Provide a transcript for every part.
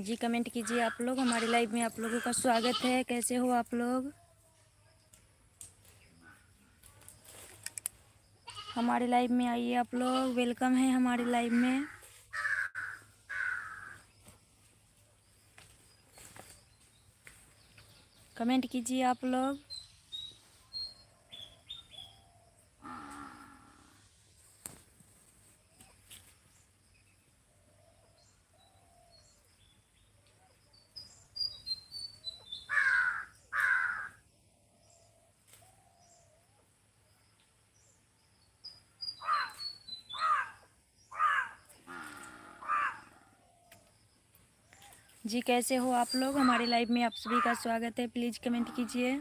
जी comment कीजिए आप लोग। हमारे लाइव में आप लोगों का स्वागत है। कैसे हो आप लोग? हमारे लाइव में आइए आप लोग, वेलकम है हमारे लाइव में। कमेंट कीजिए आप लोग। जी कैसे हो आप लोग? हमारे लाइव में आप सभी का स्वागत है। प्लीज़ कमेंट कीजिए।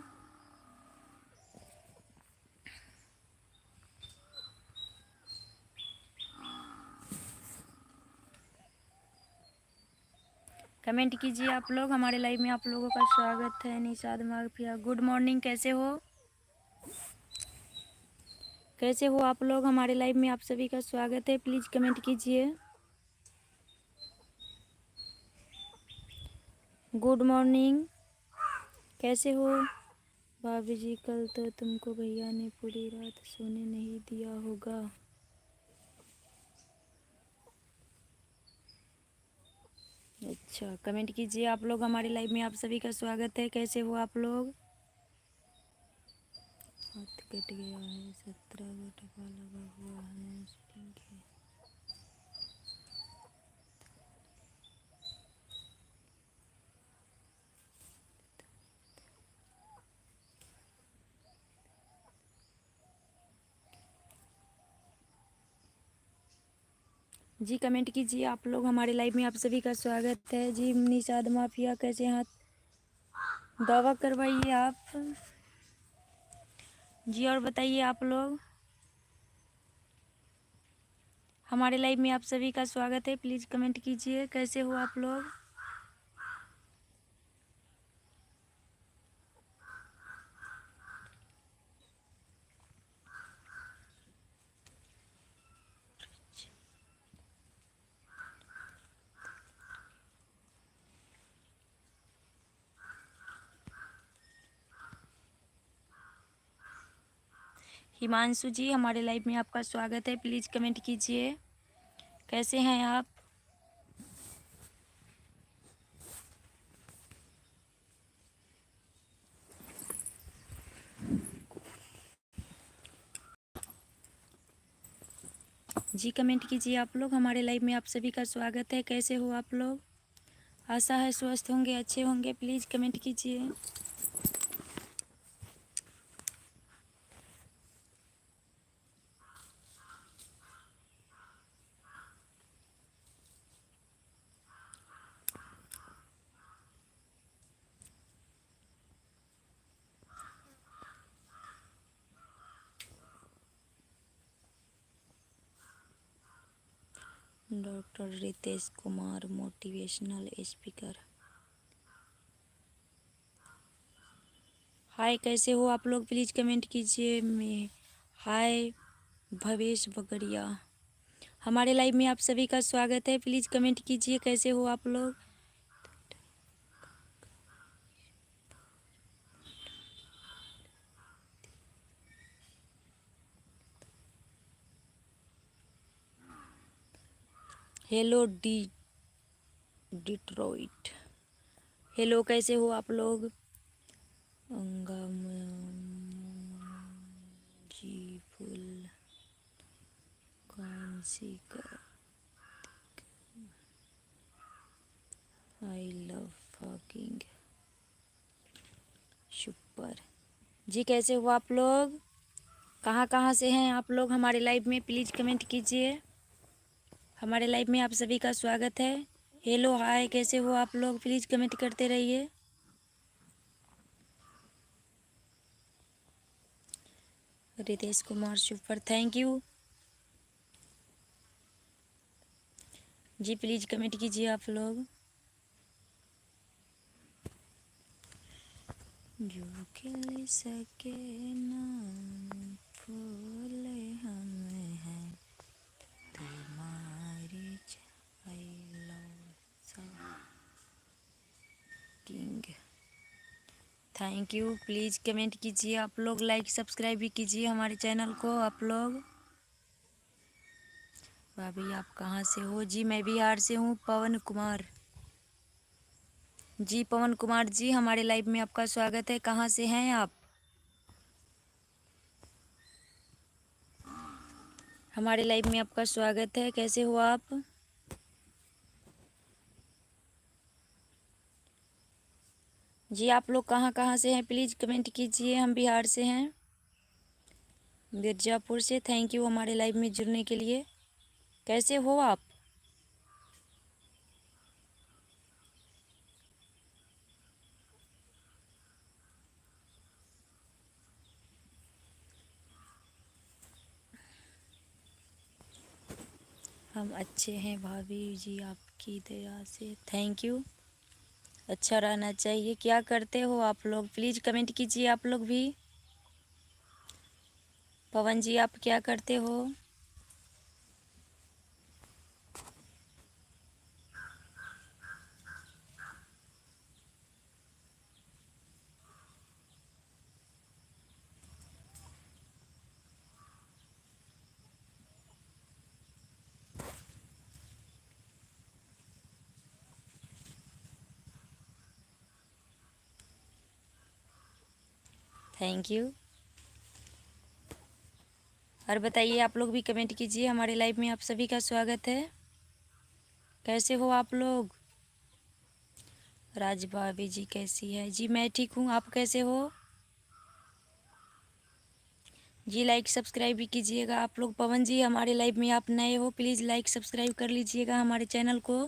कमेंट कीजिए आप लोग। हमारे लाइव में आप लोगों का स्वागत है। Nishad mafia, good morning. कैसे हो? कैसे हो आप लोग? हमारे लाइव में आप सभी का स्वागत है। प्लीज़ कमेंट कीजिए। Good morning. कैसे हो भाभी जी? कल तो तुमको भैया ने पूरी रात सोने नहीं दिया होगा। अच्छा, कमेंट कीजिए आप लोग। हमारे लाइव में आप सभी का स्वागत है। कैसे हो आप लोग? हाथ कट गया है, 17 का टका लगा हुआ है शूटिंग के। जी कमेंट कीजिए आप लोग। हमारे लाइव में आप सभी का स्वागत है। जी निषाद माफिया, कैसे हाथ दावा करवाइए आप। जी और बताइए आप लोग। हमारे लाइव में आप सभी का स्वागत है। प्लीज़ कमेंट कीजिए। कैसे हो आप लोग? हिमांशु जी, हमारे लाइव में आपका स्वागत है। प्लीज़ कमेंट कीजिए। कैसे हैं आप? जी कमेंट कीजिए आप लोग। हमारे लाइव में आप सभी का स्वागत है। कैसे हो आप लोग? आशा है स्वस्थ होंगे, अच्छे होंगे। प्लीज़ कमेंट कीजिए। Doctor Ritesh Kumar, motivational speaker. Hi, कैसे हो आप लोग? प्लीज़ कमेंट कीजिए। मैं हाय भवेश बगड़िया। हमारे लाइव में आप सभी का स्वागत है। प्लीज़ कमेंट कीजिए। कैसे हो आप लोग? Hello Detroit. हेलो, कैसे हो आप लोग? अंगम जी फुल कौन सी का आई लव फकिंग सुपर। जी कैसे हो आप लोग? कहाँ कहाँ से हैं आप लोग हमारे लाइव में? प्लीज़ कमेंट कीजिए। हमारे लाइव में आप सभी का स्वागत है। हेलो हाय, कैसे हो आप लोग? प्लीज़ कमेंट करते रहिए। Ritesh Kumar super, thank you ji. Please comment कीजिए आप लोग। जो खिल सके ना फूल हम हैं तुम्हारी I love. Thank you. Please comment कीजिए आप लोग, लाइक सब्सक्राइब भी कीजिए हमारे चैनल को आप लोग। भाभी आप कहाँ से हो? जी मैं बिहार से हूँ, पवन कुमार। जी पवन कुमार जी, हमारे लाइव में आपका स्वागत है। कहाँ से हैं आप? हमारे लाइव में आपका स्वागत है। कैसे हो आप? जी आप लोग कहाँ कहाँ से हैं प्लीज़ कमेंट कीजिए। हम बिहार से हैं, मिर्ज़ापुर से। थैंक यू हमारे लाइव में जुड़ने के लिए। कैसे हो आप? हम अच्छे हैं भाभी जी, आपकी दया से। Thank you. अच्छा रहना चाहिए। क्या करते हो आप लोग? प्लीज़ कमेंट कीजिए आप लोग भी। पवन जी आप क्या करते हो? Thank you. और बताइए आप लोग भी कमेंट कीजिए। हमारे लाइव में आप सभी का स्वागत है। कैसे हो आप लोग? राज भाभी जी कैसी है? जी मैं ठीक हूँ, आप कैसे हो? जी लाइक सब्सक्राइब भी कीजिएगा आप लोग। पवन जी हमारे लाइव में आप नए हो, प्लीज़ लाइक सब्सक्राइब कर लीजिएगा हमारे चैनल को।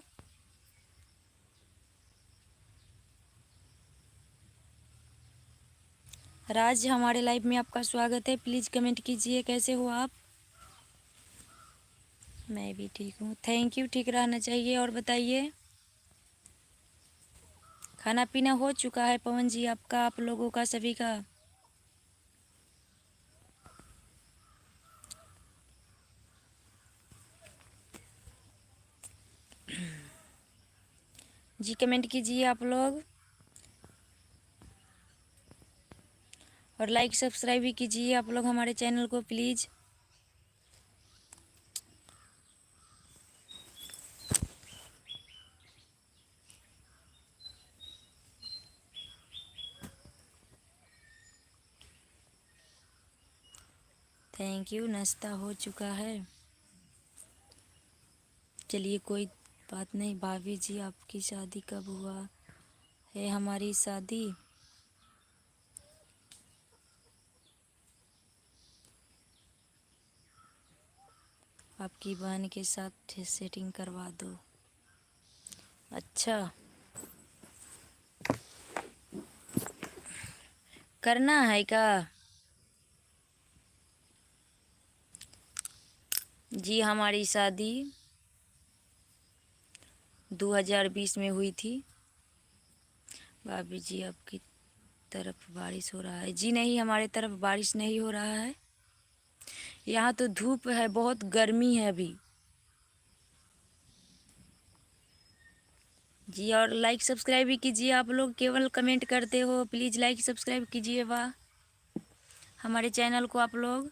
राज हमारे लाइव में आपका स्वागत है। प्लीज़ कमेंट कीजिए कैसे हो आप? मैं भी ठीक हूँ, थैंक यू। ठीक रहना चाहिए। और बताइए, खाना पीना हो चुका है पवन जी आपका, आप लोगों का, सभी का? जी कमेंट कीजिए आप लोग और लाइक सब्सक्राइब भी कीजिए आप लोग हमारे चैनल को प्लीज़। Thank you. नाश्ता हो चुका है। चलिए कोई बात नहीं। भाभी जी आपकी शादी कब हुआ है? हमारी शादी आपकी बहन के साथ सेटिंग करवा दो। अच्छा, करना है क्या? जी हमारी शादी 2020 में हुई थी। भाभी जी आपकी तरफ बारिश हो रहा है? जी नहीं, हमारे तरफ बारिश नहीं हो रहा है। यहाँ तो धूप है, बहुत गर्मी है अभी। जी और लाइक सब्सक्राइब भी कीजिए आप लोग, केवल कमेंट करते हो। प्लीज़ लाइक सब्सक्राइब कीजिए वाह हमारे चैनल को आप लोग।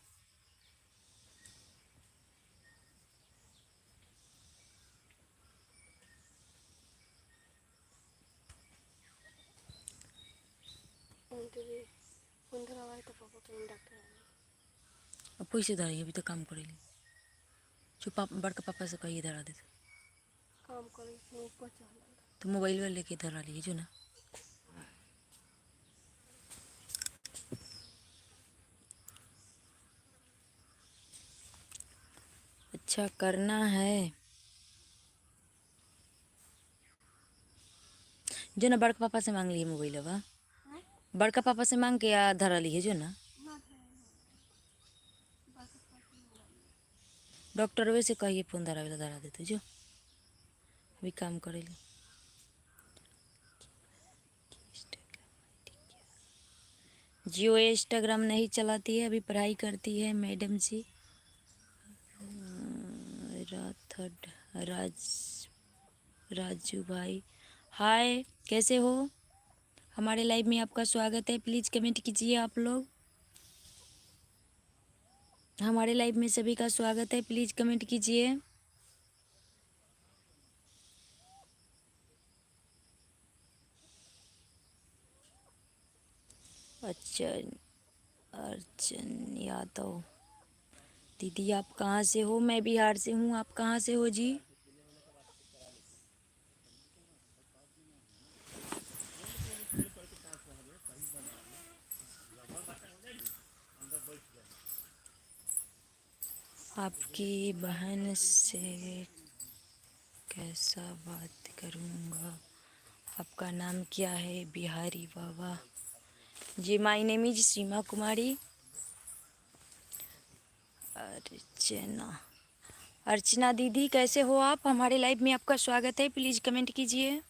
अब पैसे धराइए, अभी तो काम करेली। जो बड़का पापा से कहिए धरा दे। तो मोबाइल वाले लेके धरा लिए जो ना। अच्छा करना है जो ना, बड़का पापा से मांग लिए मोबाइल। अब बड़का पापा से मांग के या धरा लिए जो ना। डॉक्टर वैसे कहिए फोन धरा वाला धरा देते जो, अभी काम करेली। जियो इंस्टाग्राम नहीं चलाती है, अभी पढ़ाई करती है मैडम जी। राथड राज राजू भाई हाय, कैसे हो? हमारे लाइव में आपका स्वागत है। प्लीज़ कमेंट कीजिए आप लोग। हमारे लाइव में सभी का स्वागत है। प्लीज़ कमेंट कीजिए। अर्चन यादव दीदी, आप कहाँ से हो? मैं बिहार से हूँ। आप कहाँ से हो जी? आपकी बहन से कैसा बात करूँगा? आपका नाम क्या है? बिहारी बाबा जी। माय नेम इज सीमा कुमारी। अर्चना अर्चना दीदी, कैसे हो आप? हमारे लाइव में आपका स्वागत है। प्लीज़ कमेंट कीजिए।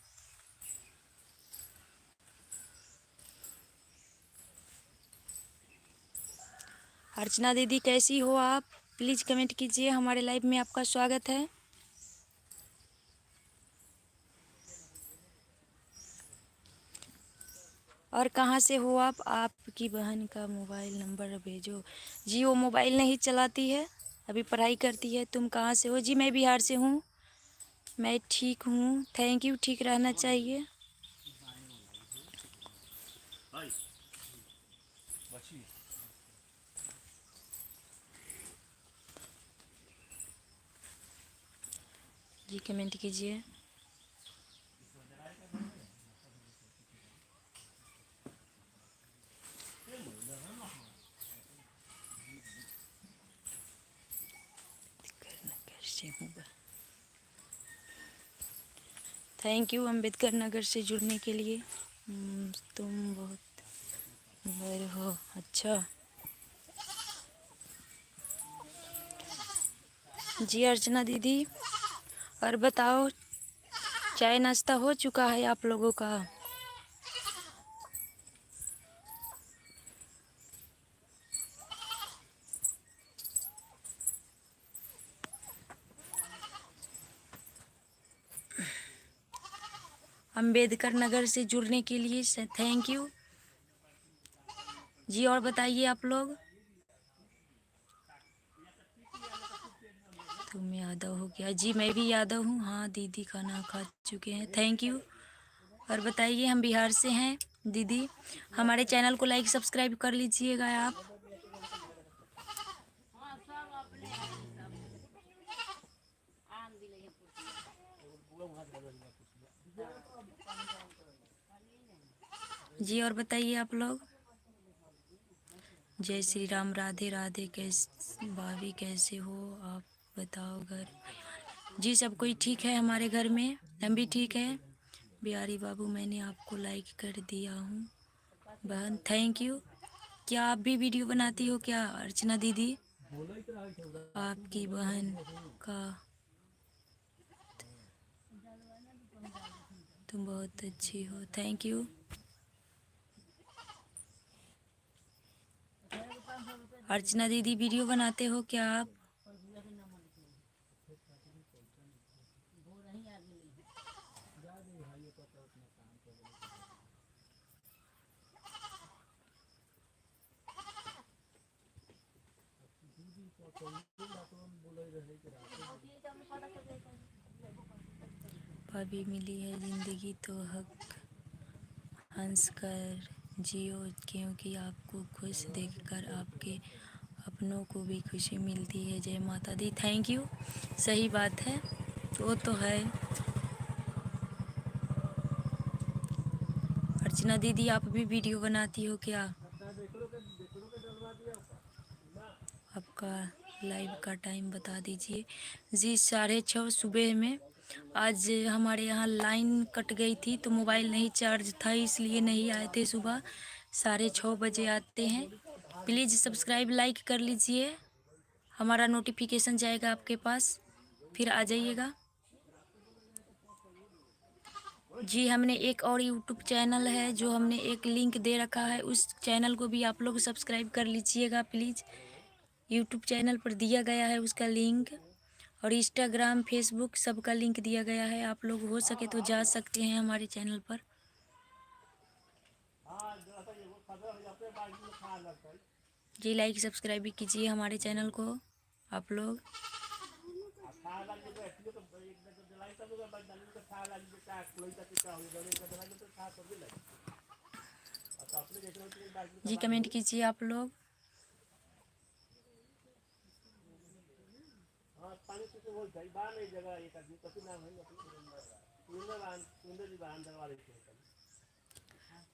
अर्चना दीदी, कैसी हो आप? प्लीज़ कमेंट कीजिए। हमारे लाइव में आपका स्वागत है। और कहाँ से हो आप? आपकी बहन का मोबाइल नंबर भेजो जी। वो मोबाइल नहीं चलाती है, अभी पढ़ाई करती है। तुम कहाँ से हो जी? मैं बिहार से हूँ। मैं ठीक हूँ, थैंक यू। ठीक रहना चाहिए जी। कमेंट कीजिए। से हूँ। थैंक यू अम्बेडकर नगर से जुड़ने के लिए। तुम बहुत बड़े हो। अच्छा जी अर्चना दीदी, और बताओ, चाय नाश्ता हो चुका है आप लोगों का? अम्बेडकर नगर से जुड़ने के लिए थैंक यू जी। और बताइए आप लोग। तुम यादव हो क्या जी? मैं भी यादव हूँ। हाँ दीदी, खाना खा चुके हैं, थैंक यू। और बताइए, हम बिहार से हैं दीदी। हमारे चैनल को लाइक सब्सक्राइब कर लीजिएगा आप। जी और बताइए आप लोग। जय श्री राम, राधे राधे। कैसे भाभी, कैसे हो आप? बताओ घर जी, सब कोई ठीक है हमारे घर में, हम भी ठीक हैं। बिहारी बाबू, मैंने आपको लाइक कर दिया हूँ बहन, थैंक यू। क्या आप भी वीडियो बनाती हो क्या अर्चना दीदी? आपकी बहन का तुम बहुत अच्छी हो, थैंक यू। अर्चना दीदी, वीडियो बनाते हो क्या आप? भाभी मिली है जिंदगी तो हक हंस कर जियो, क्योंकि आपको खुश देखकर आपके अपनों को भी खुशी मिलती है। जय माता दी, थैंक यू। सही बात है, वो तो है। अर्चना दीदी, आप भी वीडियो बनाती हो क्या? आपका लाइव का टाइम बता दीजिए जी। 6:30 सुबह में। आज हमारे यहाँ लाइन कट गई थी तो मोबाइल नहीं चार्ज था, इसलिए नहीं आए थे सुबह। 6:30 बजे आते हैं। प्लीज़ सब्सक्राइब लाइक कर लीजिए, हमारा नोटिफिकेशन जाएगा आपके पास, फिर आ जाइएगा जी। हमने एक और यूट्यूब चैनल है जो हमने एक लिंक दे रखा है, उस चैनल को भी आप लोग सब्सक्राइब कर लीजिएगा प्लीज़। यूट्यूब चैनल पर दिया गया है उसका लिंक, और इंस्टाग्राम फेसबुक सबका लिंक दिया गया है। आप लोग हो सके तो जा सकते हैं हमारे चैनल पर। जी लाइक सब्सक्राइब भी कीजिए हमारे चैनल को आप लोग। जी कमेंट कीजिए आप लोग।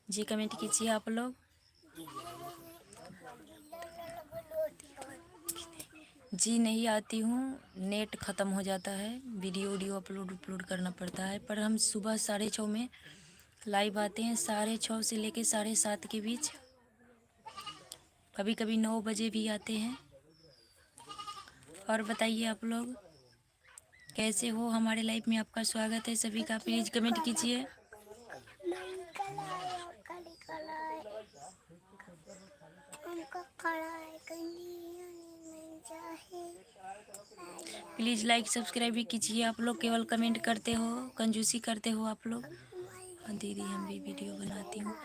जी कमेंट कीजिए आप लोग। जी नहीं आती हूँ, नेट ख़त्म हो जाता है, वीडियो अपलोड करना पड़ता है। पर हम सुबह 6:30 में लाइव आते हैं, 6:30 से लेके 7:30 के बीच। कभी कभी 9 बजे भी आते हैं। और बताइए आप लोग कैसे हो, हमारे लाइफ में आपका स्वागत है सभी का। प्लीज़ कमेंट कीजिए। प्लीज़ लाइक सब्सक्राइब भी कीजिए आप लोग। केवल कमेंट करते हो, कंजूसी करते हो आप लोग। हाँ दीदी हम भी वीडियो बनाती हूँ।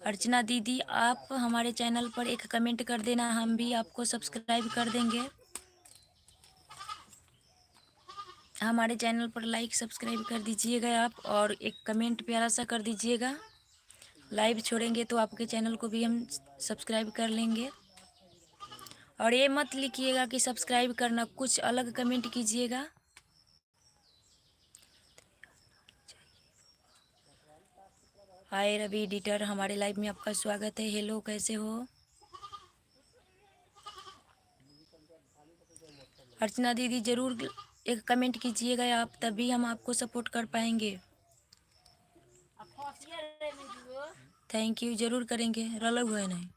अर्चना दीदी आप हमारे चैनल पर एक कमेंट कर देना, हम भी आपको सब्सक्राइब कर देंगे। हमारे चैनल पर लाइक सब्सक्राइब कर दीजिएगा आप, और एक कमेंट प्यारा सा कर दीजिएगा। लाइव छोड़ेंगे तो आपके चैनल को भी हम सब्सक्राइब कर लेंगे। और ये मत लिखिएगा कि सब्सक्राइब करना, कुछ अलग कमेंट कीजिएगा। हाय रवि एडिटर, हमारे लाइव में आपका स्वागत है। हेलो कैसे हो? अर्चना दीदी ज़रूर एक कमेंट कीजिएगा आप, तभी हम आपको सपोर्ट कर पाएंगे। थैंक यू, ज़रूर करेंगे, रला हुआ है नहीं।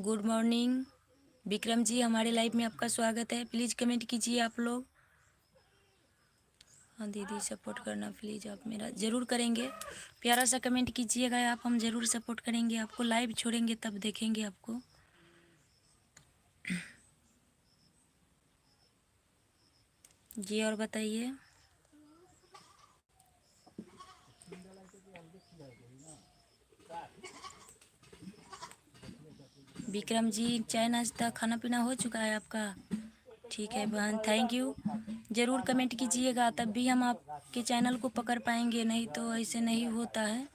गुड मॉर्निंग विक्रम जी, हमारे लाइव में आपका स्वागत है। प्लीज़ कमेंट कीजिए आप लोग। हाँ दीदी सपोर्ट करना प्लीज़, आप मेरा ज़रूर करेंगे। प्यारा सा कमेंट कीजिएगा आप, हम ज़रूर सपोर्ट करेंगे आपको। लाइव छोड़ेंगे तब देखेंगे आपको। जी और बताइए। विक्रम जी चाय नाश्ता खाना पीना हो चुका है आपका? ठीक है बहन, थैंक यू। ज़रूर कमेंट कीजिएगा तब भी हम आपके चैनल को पकड़ पाएंगे, नहीं तो ऐसे नहीं होता है।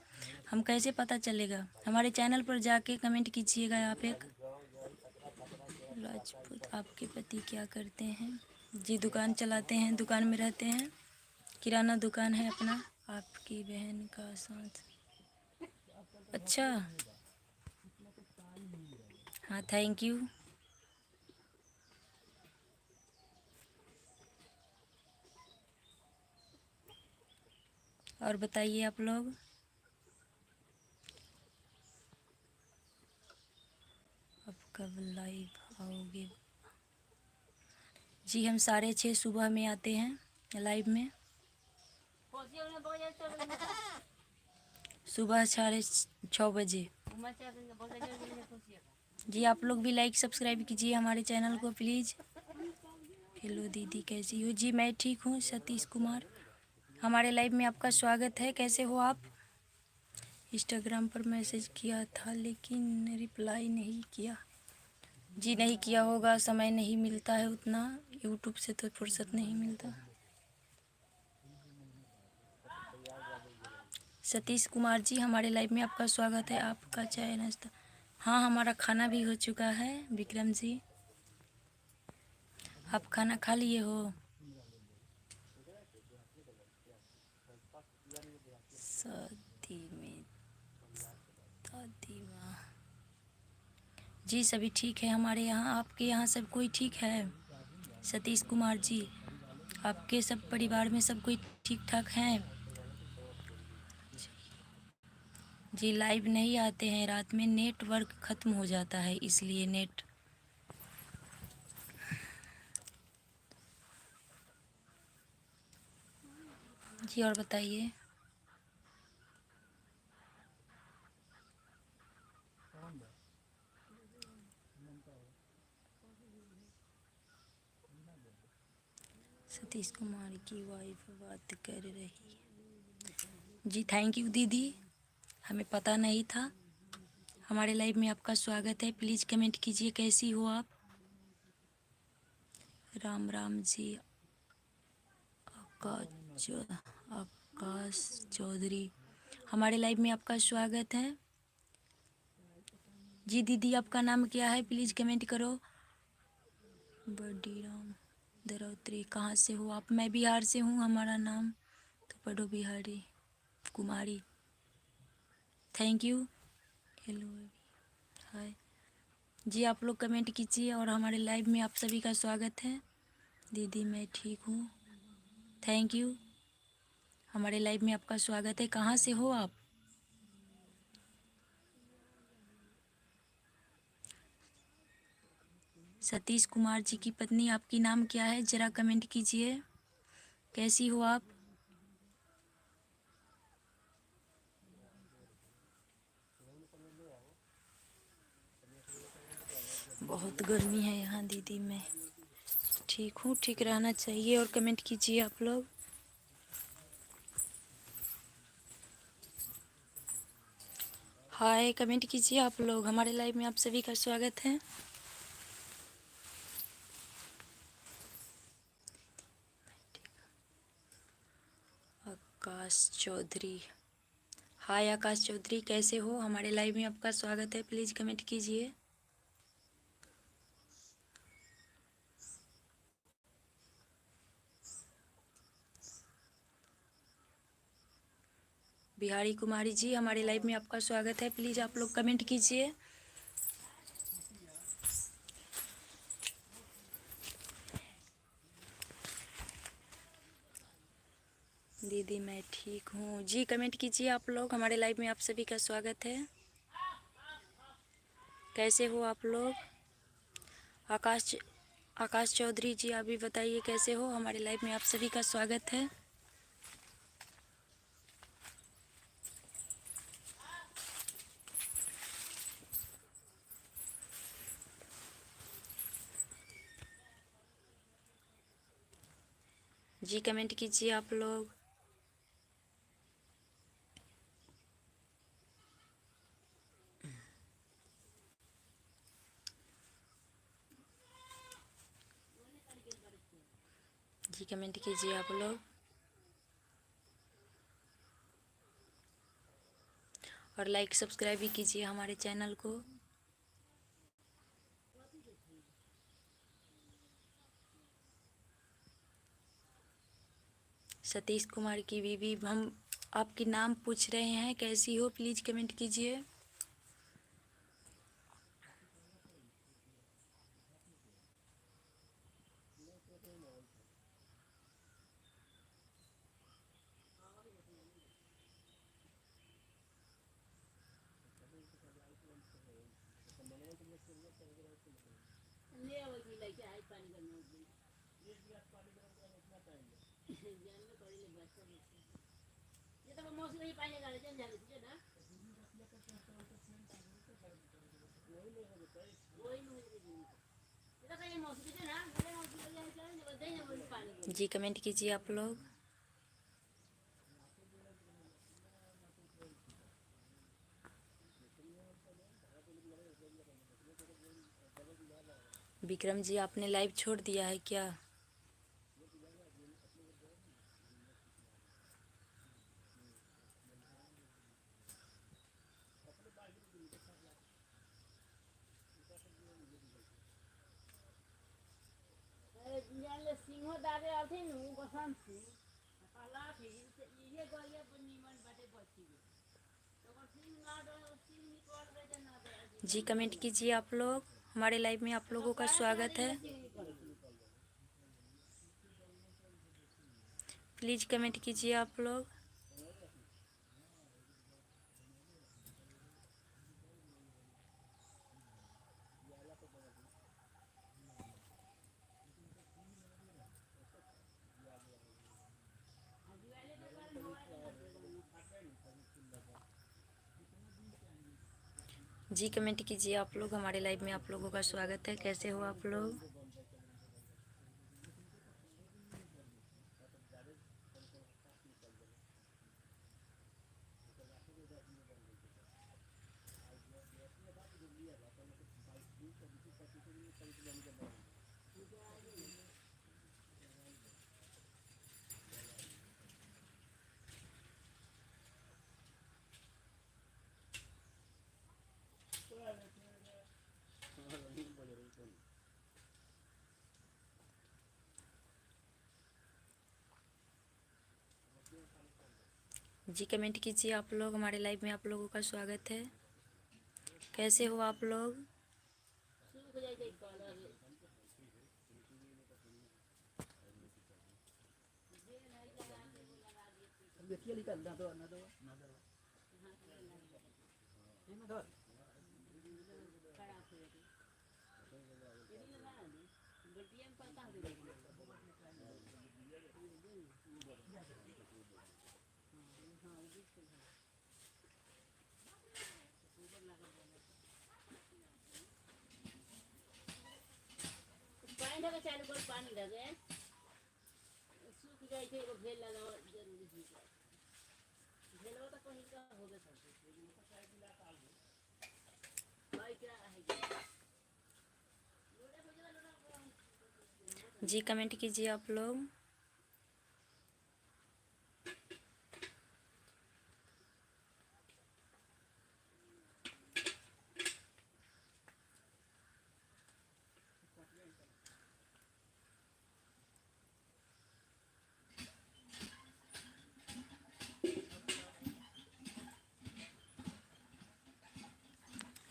हम कैसे पता चलेगा? हमारे चैनल पर जाके कमेंट कीजिएगा आप एक। राजपूत आपके पति क्या करते हैं? जी दुकान चलाते हैं, दुकान में रहते हैं, किराना दुकान है अपना। आपकी बहन का साथ? अच्छा हाँ थैंक यू। और बताइए आप लोग। अब कब लाइव आओगे? जी हम 6:30 सुबह में आते हैं लाइव में। सुबह 6:30 बजे। जी आप लोग भी लाइक सब्सक्राइब कीजिए हमारे चैनल को प्लीज़। हेलो दीदी कैसी हो? जी मैं ठीक हूँ, सतीश कुमार। हमारे लाइव में आपका स्वागत है। कैसे हो आप? इंस्टाग्राम पर मैसेज किया था लेकिन रिप्लाई नहीं किया। जी नहीं किया होगा, समय नहीं मिलता है उतना, यूट्यूब से तो फुर्सत नहीं मिलता। सतीश कुमार जी हमारे लाइव में आपका स्वागत है। आपका चाय नाश्ता? हाँ हमारा खाना भी हो चुका है विक्रम जी। आप खाना खा लिए हो? शादी में दादी माँ? जी सभी ठीक है हमारे यहाँ। आपके यहाँ सब कोई ठीक है? सतीश कुमार जी आपके सब परिवार में सब कोई ठीक ठाक हैं? जी लाइव नहीं आते हैं, रात में नेटवर्क ख़त्म हो जाता है इसलिए नेट। जी और बताइए। सतीश कुमार की वाइफ बात कर रही है। जी थैंक यू दीदी, हमें पता नहीं था। हमारे लाइव में आपका स्वागत है। प्लीज़ कमेंट कीजिए कैसी हो आप। राम राम जी। आकाश चौधरी, हमारे लाइव में आपका स्वागत है। जी दीदी, आपका नाम क्या है? प्लीज़ कमेंट करो। बडी राम दरौत्री, कहाँ से हो आप? मैं बिहार से हूँ, हमारा नाम तो पढ़ो Bihari Kumari. Thank you. Hello, hi ji. आप लोग कमेंट कीजिए और हमारे लाइव में आप सभी का स्वागत है। दीदी मैं ठीक हूँ, थैंक यू। हमारे लाइव में आपका स्वागत है। कहाँ से हो आप? सतीश कुमार जी की पत्नी, आपकी नाम क्या है? ज़रा कमेंट कीजिए कैसी हो आप। बहुत गर्मी है यहाँ दीदी। मैं ठीक हूँ, ठीक रहना चाहिए। और कमेंट कीजिए आप लोग। हाय, कमेंट कीजिए आप लोग। हमारे लाइव में आप सभी का स्वागत है। आकाश चौधरी, हाय आकाश चौधरी, कैसे हो? हमारे लाइव में आपका स्वागत है। प्लीज़ कमेंट कीजिए। बिहारी कुमारी जी, हमारे लाइव में आपका स्वागत है। प्लीज़ आप लोग कमेंट कीजिए। दीदी मैं ठीक हूँ जी। कमेंट कीजिए आप लोग। हमारे लाइव में आप सभी का स्वागत है। कैसे हो आप लोग? आकाश चौधरी जी, आप भी बताइए कैसे हो? हमारे लाइव में आप सभी का स्वागत है। जी कमेंट कीजिए आप लोग। जी कमेंट कीजिए आप लोग। और लाइक सब्सक्राइब भी कीजिए हमारे चैनल को। सतीश कुमार की बीवी, हम आपकी नाम पूछ रहे हैं, कैसी हो? प्लीज़ कमेंट कीजिए। जी कमेंट कीजिए आप लोग। विक्रम जी, आपने लाइव छोड़ दिया है क्या? जी कमेंट कीजिए आप लोग। हमारे लाइव में आप लोगों का स्वागत है। प्लीज़ कमेंट कीजिए आप लोग। जी कमेंट कीजिए आप लोग। हमारे लाइव में आप लोगों का स्वागत है। कैसे हो आप लोग? जी कमेंट कीजिए आप लोग, हमारे लाइव में आप लोगों का स्वागत है। कैसे हो आप लोग? चालू कर पानी लगे सूख जाए थे भेल लगा जरूरी ही भेलवा तो कहीं का हो गया भाई क्या है जी कमेंट कीजिए आप लोग।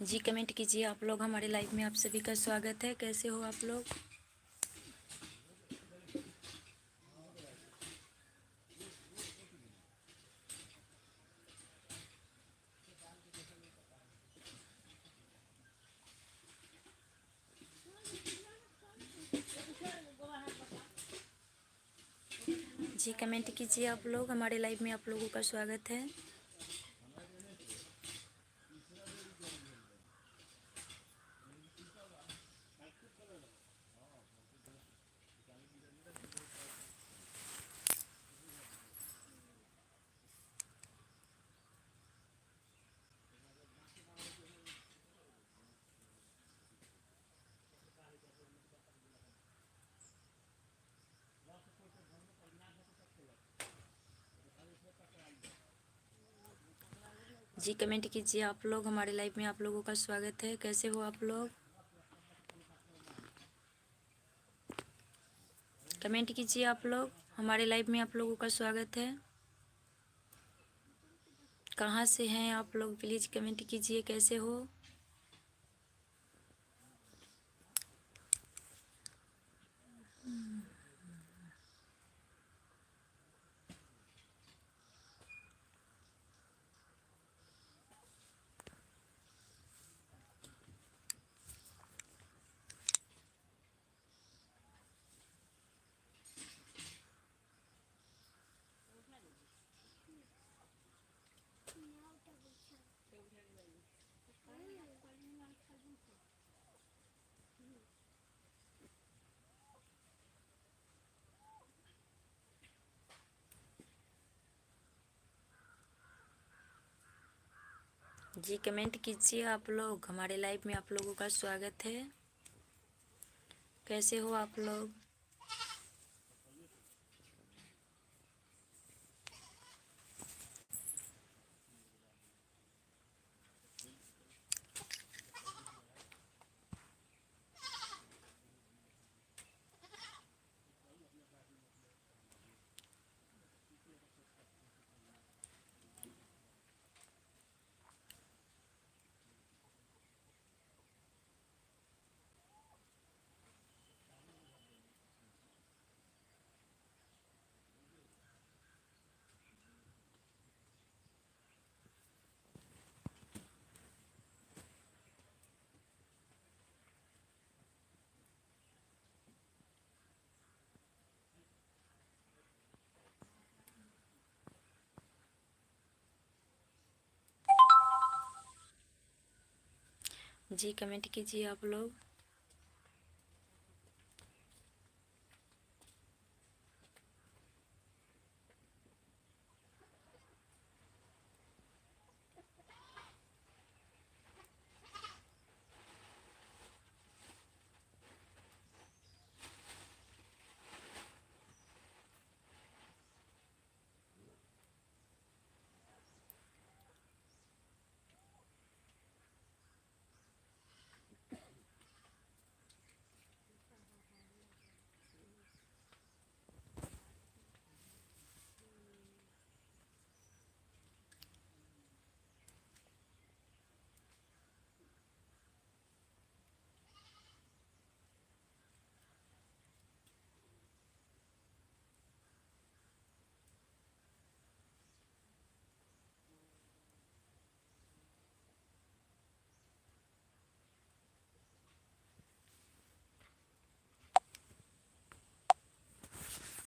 जी कमेंट कीजिए आप लोग, हमारे लाइव में आप सभी का स्वागत है। कैसे हो आप लोग? जी कमेंट कीजिए आप लोग, हमारे लाइव में आप लोगों का स्वागत है। जी कमेंट कीजिए आप लोग, हमारे लाइव में आप लोगों का स्वागत है। कैसे हो आप लोग? कमेंट कीजिए आप लोग, हमारे लाइव में आप लोगों का स्वागत है। कहाँ से हैं आप लोग? प्लीज़ कमेंट कीजिए, कैसे हो? जी कमेंट कीजिए आप लोग, हमारे लाइव में आप लोगों का स्वागत है। कैसे हो आप लोग? जी कमेंट कीजिए आप लोग।